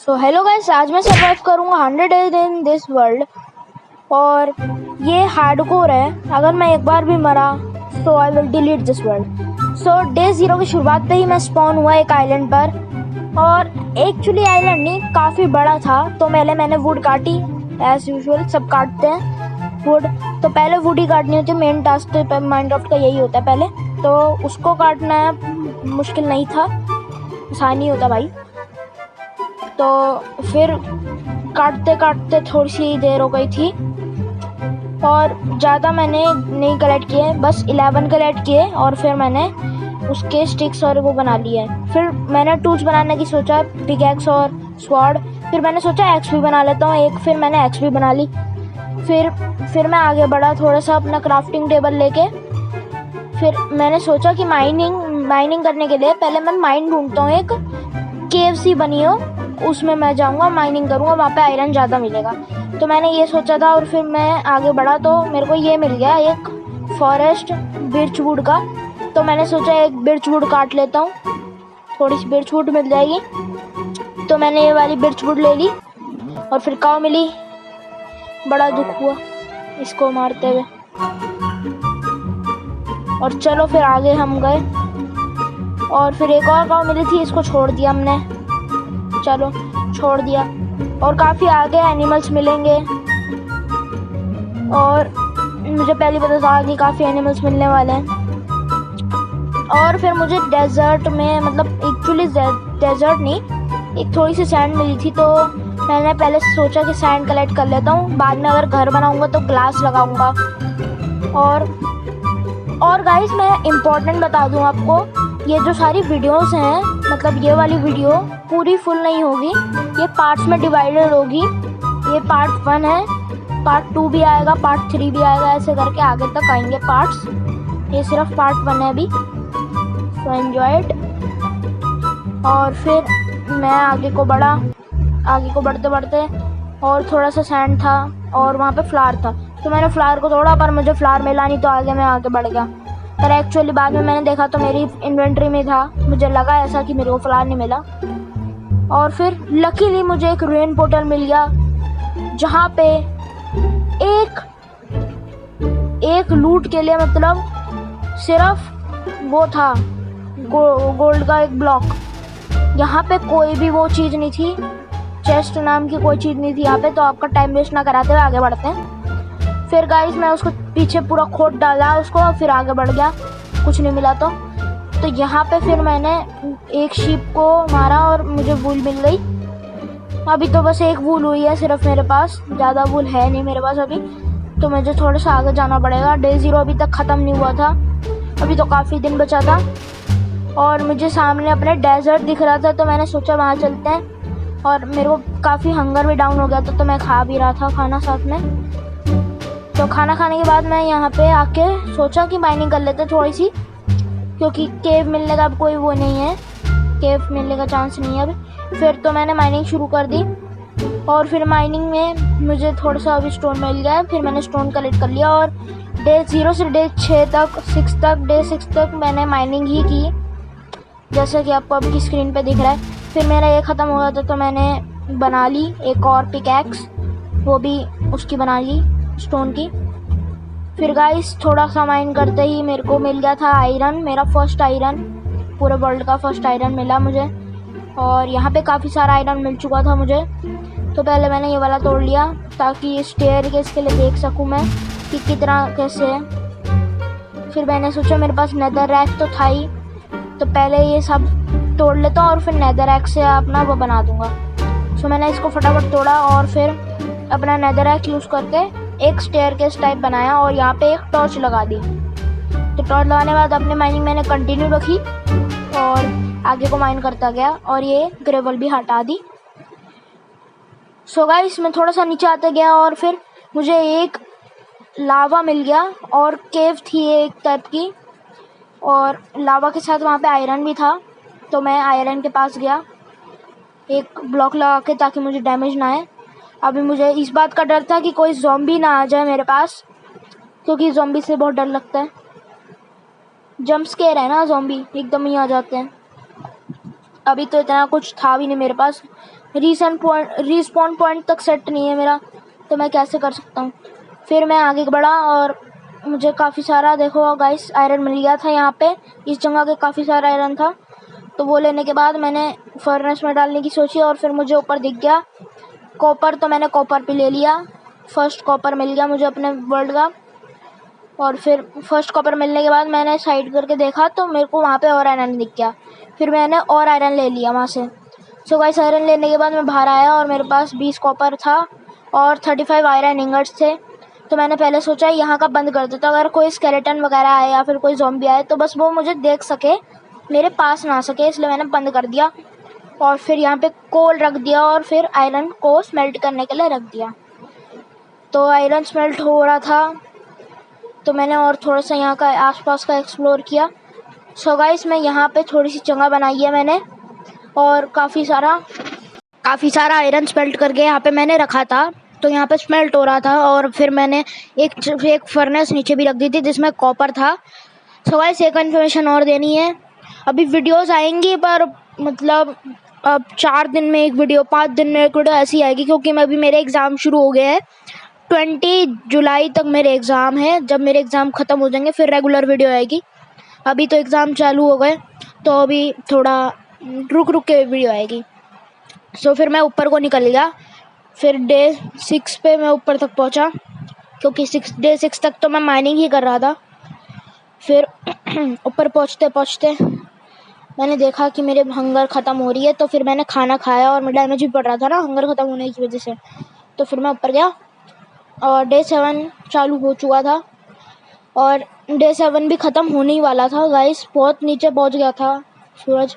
So hello guys, आज मैं survive करूँगा 100 डेज इन दिस वर्ल्ड। और ये हार्डकोर है। अगर मैं एक बार भी मरा so I will delete this world. So day 0 की शुरुआत पे ही मैं स्पॉन हुआ एक आइलैंड पर। और एक्चुअली आइलैंड नहीं, काफ़ी बड़ा था। तो मैंने वुड काटी, एज यूजुअल सब काटते हैं वुड। तो पहले वुड ही काटनी होती है, मेन टास्क तो माइनक्राफ्ट का यही होता है पहले। तो उसको काटना मुश्किल नहीं था, आसानी होता भाई। तो फिर काटते काटते थोड़ी सी देर हो गई थी और ज़्यादा मैंने नहीं कलेक्ट किए, बस 11 कलेक्ट किए। और फिर मैंने उसके स्टिक्स और वो बना लिए। फिर मैंने टूल्स बनाने की सोचा, पिकैक्स और स्वॉर्ड। फिर मैंने सोचा एक्स भी बना लेता हूँ एक, फिर मैंने एक्स भी बना ली। फिर मैं आगे बढ़ा थोड़ा सा अपना क्राफ्टिंग टेबल लेके। फिर मैंने सोचा कि माइनिंग करने के लिए पहले मैं माइन ढूंढता हूँ, एक केव सी बनी हो, उसमें मैं जाऊँगा माइनिंग करूँगा, वहाँ पे आयरन ज़्यादा मिलेगा। तो मैंने ये सोचा था। और फिर मैं आगे बढ़ा तो मेरे को ये मिल गया एक फॉरेस्ट बिर्चवुड का। तो मैंने सोचा एक बिर्चवुड काट लेता हूँ, थोड़ी सी बिर्चवुड मिल जाएगी। तो मैंने ये वाली बिर्चवुड ले ली। और फिर काव मिली, बड़ा दुख हुआ इसको मारते हुए। और चलो फिर आगे हम गए। और फिर एक और काव मिली थी, इसको छोड़ दिया हमने, चलो छोड़ दिया। और काफ़ी आगे एनिमल्स मिलेंगे। और मुझे पहले पता था कि काफ़ी एनिमल्स मिलने वाले हैं। और फिर मुझे डेजर्ट में, मतलब एक्चुअली डेजर्ट नहीं, एक थोड़ी सी सैंड मिली थी। तो मैंने पहले सोचा कि सैंड कलेक्ट कर लेता हूँ, बाद में अगर घर बनाऊँगा तो ग्लास लगाऊँगा। और गाइस मैं इम्पोर्टेंट बता दूँ आपको, ये जो सारी वीडियोस हैं, मतलब ये वाली वीडियो पूरी फुल नहीं होगी, ये पार्ट्स में डिवाइडेड होगी। ये पार्ट 1 है, पार्ट 2 भी आएगा, पार्ट 3 भी आएगा, ऐसे करके आगे तक आएंगे पार्ट्स। ये सिर्फ पार्ट 1 है अभी, सो एंजॉय इट। और फिर मैं आगे को बढ़ते बढ़ते, और थोड़ा सा सैंड था और वहाँ पे फ्लावर था। तो मैंने फ्लावर को तोड़ा, पर मुझे फ्लावर मिला नहीं, तो मैं आगे बढ़ गया। पर एक्चुअली बाद में मैंने देखा तो मेरी इन्वेंट्री में था, मुझे लगा ऐसा कि मेरे को फ्लावर नहीं मिला। और फिर लकीली मुझे एक रेन पोर्टल मिल गया, जहाँ पे एक लूट के लिए, मतलब सिर्फ वो था गोल्ड का एक ब्लॉक। यहाँ पे कोई भी वो चीज़ नहीं थी, चेस्ट नाम की कोई चीज़ नहीं थी यहाँ पे। तो आपका टाइम वेस्ट ना कराते हुए आगे बढ़ते हैं। फिर गाइस मैं उसको पीछे पूरा खोद डाला उसको, फिर आगे बढ़ गया, कुछ नहीं मिला। तो यहाँ पे फिर मैंने एक शीप को मारा और मुझे वूल मिल गई। अभी तो बस एक वूल हुई है सिर्फ मेरे पास, ज़्यादा वूल है नहीं मेरे पास अभी। तो मुझे थोड़ा सा आगे जाना पड़ेगा। डे 0 अभी तक ख़त्म नहीं हुआ था, अभी तो काफ़ी दिन बचा था। और मुझे सामने अपने डेजर्ट दिख रहा था, तो मैंने सोचा वहाँ चलते हैं। और मेरे को काफ़ी हंगर भी डाउन हो गया था, तो मैं खा भी रहा था खाना साथ में। तो खाना खाने के बाद मैं यहाँ पे आके सोचा कि माइनिंग कर लेते थोड़ी सी, क्योंकि केव मिलने का अब कोई वो नहीं है, केव मिलने का चांस नहीं है अभी। फिर तो मैंने माइनिंग शुरू कर दी। और फिर माइनिंग में मुझे थोड़ा सा अभी स्टोन मिल गया है, फिर मैंने स्टोन कलेक्ट कर लिया। और डे 0 से डे 6 तक मैंने माइनिंग ही की, जैसे कि आपको अभी की स्क्रीन पे दिख रहा है। फिर मेरा ये ख़त्म हो गया था, तो मैंने बना ली एक और पिकैक्स, वो भी उसकी बना ली स्टोन की। फिर गाइस थोड़ा सा माइन करते ही मेरे को मिल गया था आयरन, मेरा फर्स्ट आयरन, पूरे वर्ल्ड का फर्स्ट आयरन मिला मुझे। और यहाँ पे काफ़ी सारा आयरन मिल चुका था मुझे। तो पहले मैंने ये वाला तोड़ लिया, ताकि स्टेयरकेस के लिए देख सकूँ मैं कि कितना कैसे है। फिर मैंने सोचा मेरे पास नेदर रैक तो था ही, तो पहले ये सब तोड़ लेता हूँ और फिर नेदर रैक से अपना वो बना दूँगा। सो मैंने इसको फटाफट तोड़ा और फिर अपना नेदर रैक यूज़ करके एक स्टेयरकेस टाइप बनाया और यहाँ पे एक टॉर्च लगा दी। तो टॉर्च लगाने के बाद अपनी माइनिंग मैंने कंटिन्यू रखी और आगे को माइन करता गया और ये ग्रेवल भी हटा दी। सो गाइस मैं थोड़ा सा नीचे आते गया और फिर मुझे एक लावा मिल गया और केव थी एक टाइप की, और लावा के साथ वहाँ पे आयरन भी था। तो मैं आयरन के पास गया एक ब्लॉक लगा के, ताकि मुझे डैमेज ना आए। अभी मुझे इस बात का डर था कि कोई ज़ॉम्बी ना आ जाए मेरे पास, क्योंकि ज़ॉम्बी से बहुत डर लगता है। जंप स्केयर है ना, ज़ॉम्बी एकदम ही आ जाते हैं। अभी तो इतना कुछ था भी नहीं मेरे पास, रिस्पॉन पॉइंट तक सेट नहीं है मेरा, तो मैं कैसे कर सकता हूँ। फिर मैं आगे बढ़ा और मुझे काफ़ी सारा, देखो गाइस, आयरन मिल गया था यहाँ पे। इस जगह के काफ़ी सारा आयरन था, तो वो लेने के बाद मैंने फर्नेस में डालने की सोची और फिर मुझे ऊपर दिख गया कॉपर, तो मैंने कॉपर भी ले लिया। फर्स्ट कॉपर मिल गया मुझे अपने वर्ल्ड का। और फिर फर्स्ट कॉपर मिलने के बाद मैंने साइड करके देखा तो मेरे को वहाँ पे और आयरन दिख गया। फिर मैंने और आयरन ले लिया वहाँ से। सो गाइस, आयरन लेने के बाद मैं बाहर आया और मेरे पास 20 कॉपर था और 35 आयरन इंगट्स थे। तो मैंने पहले सोचा यहाँ का बंद कर देता, अगर कोई स्केलेटन वगैरह आए या फिर कोई ज़ॉम्बी आए तो बस वो मुझे देख सके, मेरे पास ना आ सके, इसलिए मैंने बंद कर दिया। और फिर यहाँ पे कोल रख दिया और फिर आयरन को स्मेल्ट करने के लिए रख दिया। तो आयरन स्मेल्ट हो रहा था, तो मैंने और थोड़ा सा यहाँ का आसपास का एक्सप्लोर किया। सो गाइस, मैं यहाँ पे थोड़ी सी जगह बनाई है मैंने और काफ़ी सारा आयरन स्मेल्ट करके यहाँ पे मैंने रखा था। तो यहाँ पे स्मेल्ट हो रहा था और फिर मैंने एक फर्नेस नीचे भी रख दी थी जिसमें कॉपर था। सो गाइस, एक इन्फॉर्मेशन और देनी है, अभी वीडियोस आएंगी पर मतलब अब 4 दिन में एक वीडियो, 5 दिन में एक वीडियो ऐसी आएगी, क्योंकि मैं अभी मेरे एग्ज़ाम शुरू हो गए हैं। 20 जुलाई तक मेरे एग्ज़ाम है, जब मेरे एग्ज़ाम ख़त्म हो जाएंगे फिर रेगुलर वीडियो आएगी। अभी तो एग्ज़ाम चालू हो गए, तो अभी थोड़ा रुक के वीडियो आएगी। सो फिर मैं ऊपर को निकल गया। फिर डे 6 पे मैं ऊपर तक पहुंचा, क्योंकि डे 6 तक तो मैं माइनिंग ही कर रहा था। फिर ऊपर पहुंचते मैंने देखा कि मेरे हंगर ख़त्म हो रही है, तो फिर मैंने खाना खाया और मेरा डैमेज भी पड़ रहा था ना हंगर ख़त्म होने की वजह से। तो फिर मैं ऊपर गया और डे 7 चालू हो चुका था और डे 7 भी ख़त्म होने ही वाला था गाइस। बहुत नीचे पहुंच गया था सूरज।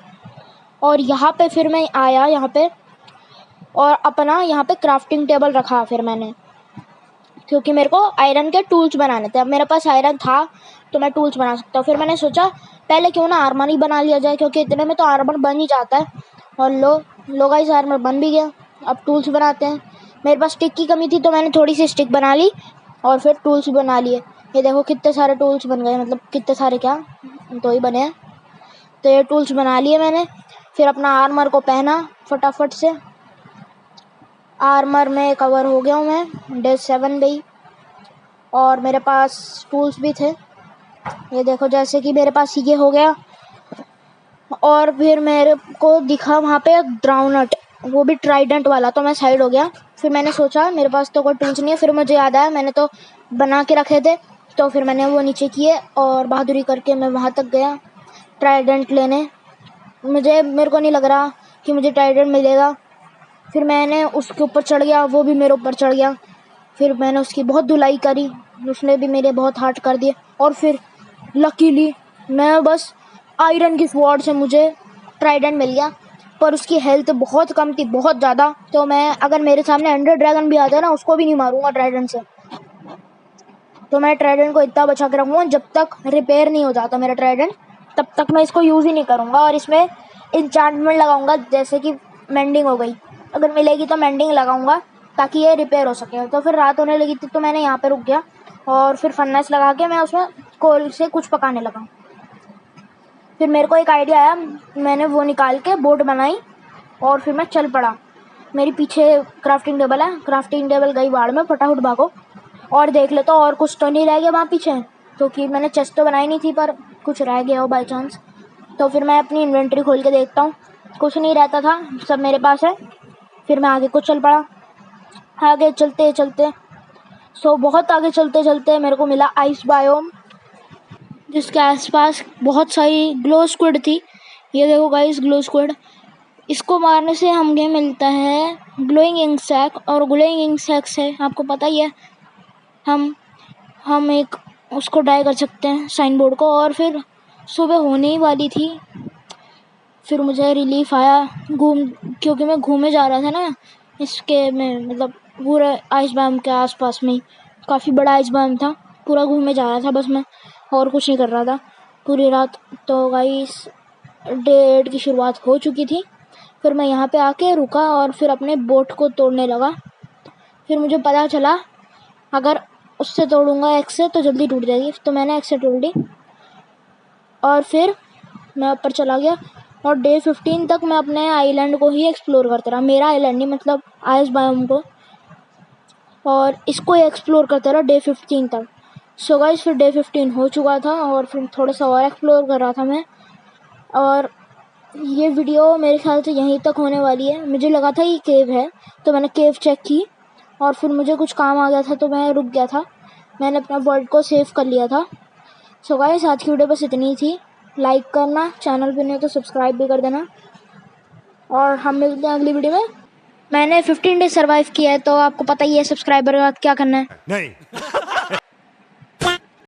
और यहाँ पे फिर मैं आया यहाँ पे और अपना यहाँ पे क्राफ्टिंग टेबल रखा फिर मैंने, क्योंकि मेरे को आयरन के टूल्स बनाने थे। अब मेरे पास आयरन था तो मैं टूल्स बना सकता हूँ। फिर मैंने सोचा पहले क्यों ना आर्मर ही बना लिया जाए, क्योंकि इतने में तो आर्मर बन ही जाता है। और लो गाइस, आर्मर बन भी गया। अब टूल्स बनाते हैं। मेरे पास स्टिक की कमी थी तो मैंने थोड़ी सी स्टिक बना ली और फिर टूल्स बना लिए। ये देखो कितने सारे टूल्स बन गए, मतलब कितने सारे क्या, 2 ही बने हैं। तो ये टूल्स बना लिए मैंने। फिर अपना आर्मर को पहना फटाफट से। आर्मर में कवर हो गया हूँ मैं डे 7 गई और मेरे पास टूल्स भी थे। ये देखो, जैसे कि मेरे पास ये हो गया। और फिर मेरे को दिखा वहाँ पे एक ग्राउंडनट, वो भी ट्राइडेंट वाला, तो मैं साइड हो गया। फिर मैंने सोचा मेरे पास तो कोई टूल्स नहीं है, फिर मुझे याद आया मैंने तो बना के रखे थे। तो फिर मैंने वो नीचे किए और बहादुरी करके मैं वहाँ तक गया ट्राइडेंट लेने। मेरे को नहीं लग रहा कि मुझे ट्राइडेंट मिलेगा। फिर मैंने उसके ऊपर चढ़ गया, वो भी मेरे ऊपर चढ़ गया। फिर मैंने उसकी बहुत धुलाई करी, उसने भी मेरे बहुत हार्ट कर दिए। और फिर लकीली मैं बस आयरन की स्वॉर्ड से मुझे ट्राइडेंट मिल गया, पर उसकी हेल्थ बहुत कम थी, बहुत ज़्यादा। तो मैं, अगर मेरे सामने एंडर ड्रैगन भी आता है ना, उसको भी नहीं मारूंगा ट्राइडेंट से। तो मैं ट्राइडेंट को इतना बचा के रखूँगा, जब तक रिपेयर नहीं हो जाता मेरा ट्राइडेंट तब तक मैं इसको यूज़ ही नहीं करूँगा। और इसमें इंचांटमेंट लगाऊंगा, जैसे कि मेंडिंग हो गई, अगर मिलेगी तो मेंडिंग लगाऊंगा ताकि ये रिपेयर हो सके। तो फिर रात होने लगी थी तो मैंने यहाँ पे रुक गया और फिर फर्नेस लगा के मैं उसमें कोल से कुछ पकाने लगा। फिर मेरे को एक आइडिया आया, मैंने वो निकाल के बोट बनाई और फिर मैं चल पड़ा। मेरे पीछे क्राफ्टिंग टेबल है, क्राफ्टिंग टेबल गई बाड़ में, फटाफट भागो और देख ले तो और कुछ तो नहीं रह गया वहाँ पीछे, क्योंकि मैंने चेस्ट तो बनाई नहीं थी पर कुछ रह गया हो बाई चांस। तो फिर मैं अपनी इन्वेंट्री खोल के देखता हूँ, कुछ नहीं रहता था, सब मेरे पास है। फिर मैं आगे को चल पड़ा। आगे चलते बहुत आगे चलते मेरे को मिला आइस बायोम, जिसके आसपास बहुत सारी ग्लो स्क्विड थी। ये देखो गाइस, ग्लो स्क्विड, इसको मारने से हमें मिलता है ग्लोइंग इंसेक्ट, और ग्लोइंग इंसेक्ट से आपको पता ही है हम एक उसको डाई कर सकते हैं साइन बोर्ड को। और फिर सुबह होने ही वाली थी, फिर मुझे रिलीफ आया क्योंकि मैं घूमे जा रहा था ना इसके में, मतलब पूरे आइस बाम के आसपास में, काफ़ी बड़ा आइस बाम था, पूरा घूमे जा रहा था बस मैं, और कुछ नहीं कर रहा था पूरी रात। तो गाइस, डे 8 की शुरुआत हो चुकी थी। फिर मैं यहाँ पे आके रुका और फिर अपने बोट को तोड़ने लगा। फिर मुझे पता चला अगर उससे तोड़ूंगा एक्स से तो जल्दी टूट जाएगी, तो मैंने एक्स से तोड़ ली। और फिर मैं ऊपर चला गया और डे 15 तक मैं अपने आइलैंड को ही एक्सप्लोर करता रहा, मेरा आइलैंड नहीं मतलब आइस बायोम को, और इसको ही एक्सप्लोर करता रहा डे 15 तक। सो गाइस फिर डे 15 हो चुका था और फिर थोड़ा सा और एक्सप्लोर कर रहा था मैं, और ये वीडियो मेरे ख्याल से यहीं तक होने वाली है। मुझे लगा था ये केव है तो मैंने केव चेक की, और फिर मुझे कुछ काम आ गया था तो मैं रुक गया था, मैंने अपना वर्ल्ड को सेव कर लिया था। सो गाइस आज की वीडियो बस इतनी ही थी। लाइक करना, चैनल पे नहीं तो सब्सक्राइब भी कर देना, और हम मिलते हैं अगली वीडियो में। मैंने 15 डेज सर्वाइव किया है तो आपको पता ही है सब्सक्राइबर का क्या करना है। नहीं